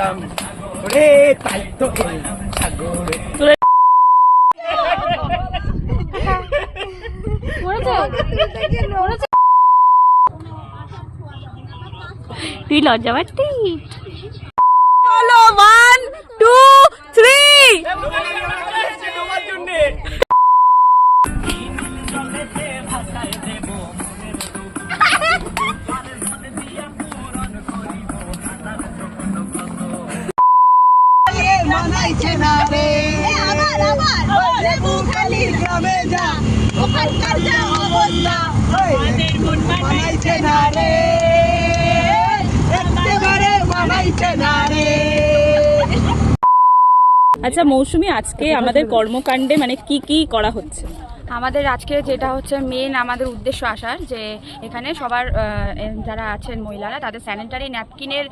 এলাম ওরে তাই তো এলাম সাগরে। তুই লজ্জা পাচ্ছি। চলো 1 2 3 মানাইছে না রে আবার লেবু খালির গ্রামে যা ওখানকার যা অবস্থা মানাইছে না রে একেবারে মানাইছে না রে। আচ্ছা মৌসুমী, আজকে আমাদের কর্মকাণ্ডে মানে কি কি করা হচ্ছে? আমাদের আজকে যেটা হচ্ছে মেন আমাদের উদ্দেশ্য আসার, যে এখানে সবার যারা আছেন মহিলারা তাদের স্যানিটারি ন্যাপকিনের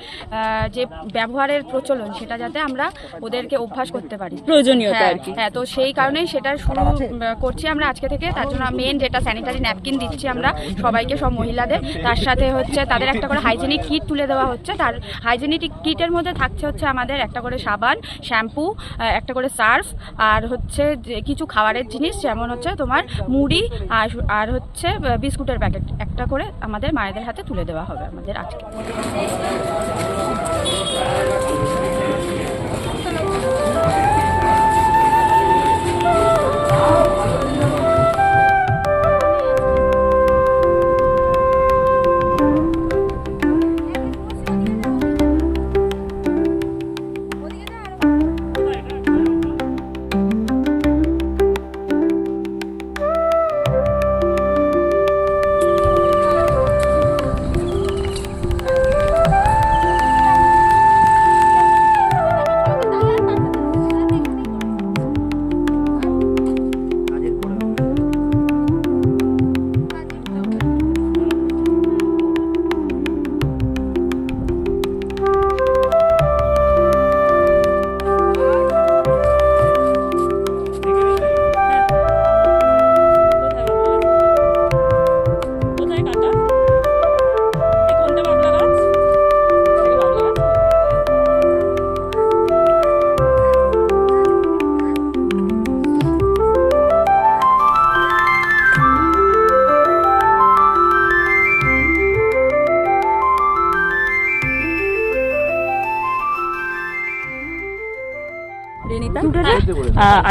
যে ব্যবহারের প্রচলন, সেটা যাতে আমরা ওদেরকে অভ্যাস করতে পারি, প্রয়োজনীয়তা আর কি। হ্যাঁ, তো সেই কারণেই সেটা শুরু করছি আমরা আজকে থেকে। তার জন্য মেন যেটা স্যানিটারি ন্যাপকিন দিচ্ছি আমরা সবাইকে, সব মহিলাদের। তার সাথে হচ্ছে তাদের একটা করে হাইজেনিক কিট তুলে দেওয়া হচ্ছে। তার হাইজেনিক কিটের মধ্যে থাকছে হচ্ছে আমাদের একটা করে সাবান, শ্যাম্পু, একটা করে সার্ফ, আর হচ্ছে কিছু খাবারের জিনিস, যেমন হচ্ছে তোমার মুড়ি আর হচ্ছে বিস্কুটের প্যাকেট একটা করে আমাদের মায়েদের হাতে তুলে দেওয়া হবে আমাদের আজকে।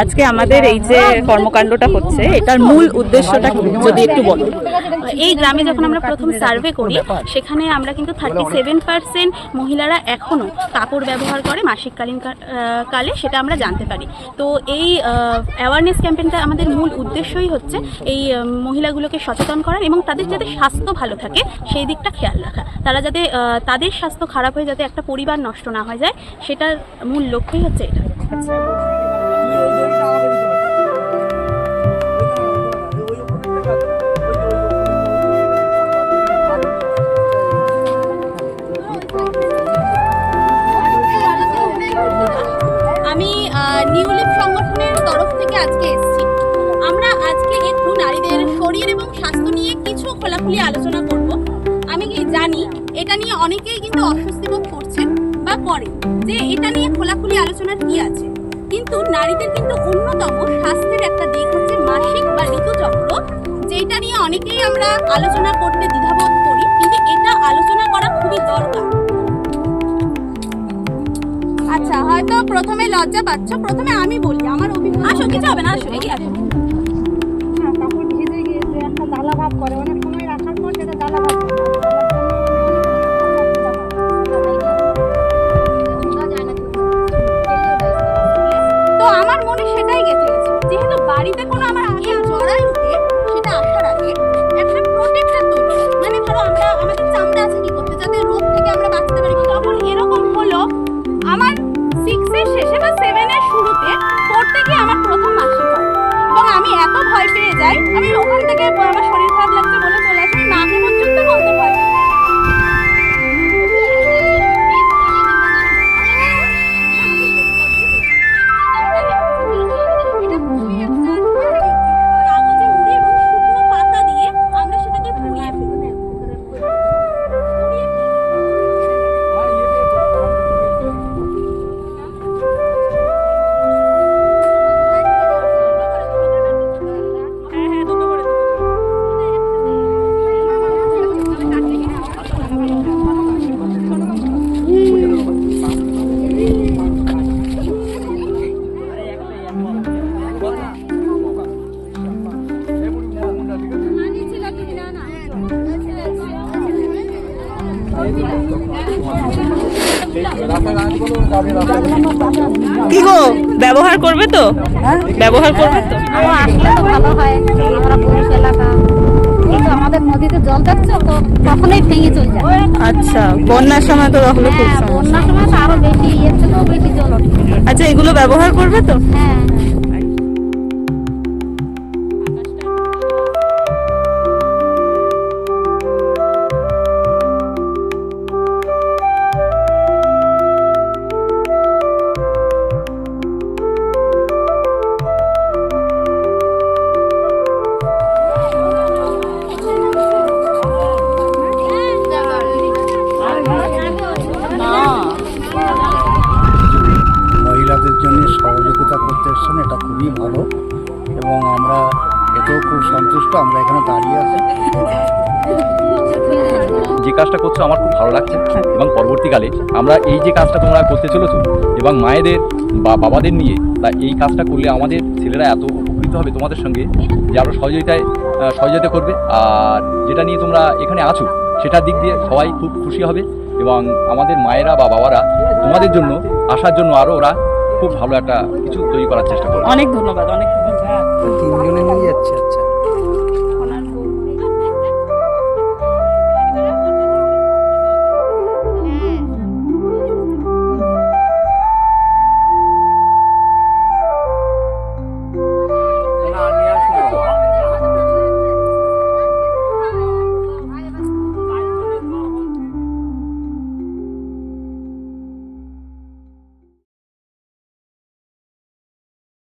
আজকে আমাদের এই যে কর্মকাণ্ডটা হচ্ছে, এটার মূল উদ্দেশ্যটা কি যদি একটু বলো। এই গ্রামে যখন আমরা প্রথম সার্ভে করি, সেখানে আমরা কিন্তু 37% মহিলারা এখনও কাপড় ব্যবহার করে মাসিককালীন কালে, সেটা আমরা জানতে পারি। তো এই অ্যাওয়ারনেস ক্যাম্পেইনটা আমাদের মূল উদ্দেশ্যই হচ্ছে এই মহিলাগুলোকে সচেতন করার এবং তাদের যাতে স্বাস্থ্য ভালো থাকে সেই দিকটা খেয়াল রাখা। তারা যাতে তাদের স্বাস্থ্য খারাপ হয়ে যাতে একটা পরিবার নষ্ট না হয়ে যায়, সেটার মূল লক্ষ্যই হচ্ছে এটা। আমি নিউ লিভ সংগঠনের তরফ থেকে আজকে এসেছি। আমরা আজকে একটু নারীদের শরীর এবং স্বাস্থ্য নিয়ে কিছু খোলাখুলি আলোচনা করব। আমি জানি এটা নিয়ে অনেকেই কিন্তু অস্বস্তি বোধ করছেন বা করেন, যে এটা নিয়ে খোলাখুলি আলোচনার কি আছে। কিন্তু নারীদের কিন্তু অন্যতম স্বাস্থ্যের একটা দিক হচ্ছে মাসিক বা ঋতুচক্র, যেটা নিয়ে অনেকেই আমরা আলোচনা করতে দ্বিধাবোধ করি, কিন্তু এটা আলোচনা করা খুবই দরকার। আচ্ছা, হয়তো প্রথমে লজ্জা পাচ্ছ, প্রথমে আমি বলি আমার অভিজ্ঞতা। আসো, কিছু হবে না, আসো, এগিয়ে আসো। কাপড় ভিজে গিয়েছে, একটা জ্বালা ভাব করে, অনেক সময় রাখার পর সেটা জ্বালা ভাব করে। তো আমার মনে সেটাই গেঁথে গেছে, যেহেতু বাড়িতে কোনো আমার আগে জরায়ুতে সেটা আসার আগে একটা প্রোটেক্টর তৈরি, মানে ধরো আমরা আমাদের চামড়া আছে কি করতে, যাতে রোগ থেকে আমরা বাঁচতে পারি। তখন এরকম হলো আমার 6 এর শেষে বা 7 এর শুরুতে পড়তে গিয়ে আমার প্রথম মাসিক হয়, এবং আমি এত ভয় পেয়ে যাই, আমি ওখান থেকে আমার শরীর খারাপ লাগছে বলে চলে আসি, মাকে পর্যন্ত বলতে পারি। কি গো, ব্যবহার করবে তো? ব্যবহার করবে তো? আসলে তো ভালো হয়, আমরা পুরুষ এলাকা, কিন্তু আমাদের নদীতে জল যাচ্ছে তো কখনোই ভেঙে চলে যায়। আচ্ছা, বন্যার সময় তো তাহলে খুব হ্যাঁ, সমস্যা। বন্যার সময় তো আরো বেশি, এর থেকেও বেশি জল ওঠে। আচ্ছা, এগুলো ব্যবহার করবে তো? হ্যাঁ, মহিলাদের জন্য সহযোগিতা করতে এসছেন, এটা খুবই ভালো এবং আমরা এতেও খুব সন্তুষ্ট। আমরা এখানে দাঁড়িয়ে আছি। যে কাজটা করছো আমার খুব ভালো লাগছে এবং পরবর্তীকালে আমরা এই যে কাজটা তোমরা করতে চলেছো এবং মায়েদের বা বাবাদের নিয়ে, তা এই কাজটা করলে আমাদের ছেলেরা এত উপকৃত হবে তোমাদের সঙ্গে যে আরও সহযোগিতা করবে। আর যেটা নিয়ে তোমরা এখানে আছো সেটার দিক দিয়ে সবাই খুব খুশি হবে এবং আমাদের মায়েরা বা বাবারা তোমাদের জন্য আসার জন্য আরও ওরা খুব ভালো একটা কিছু তৈরি করার চেষ্টা করবে। অনেক ধন্যবাদ, অনেক ধন্যবাদ। তিনজনে নিয়ে যাচ্ছে। আচ্ছা।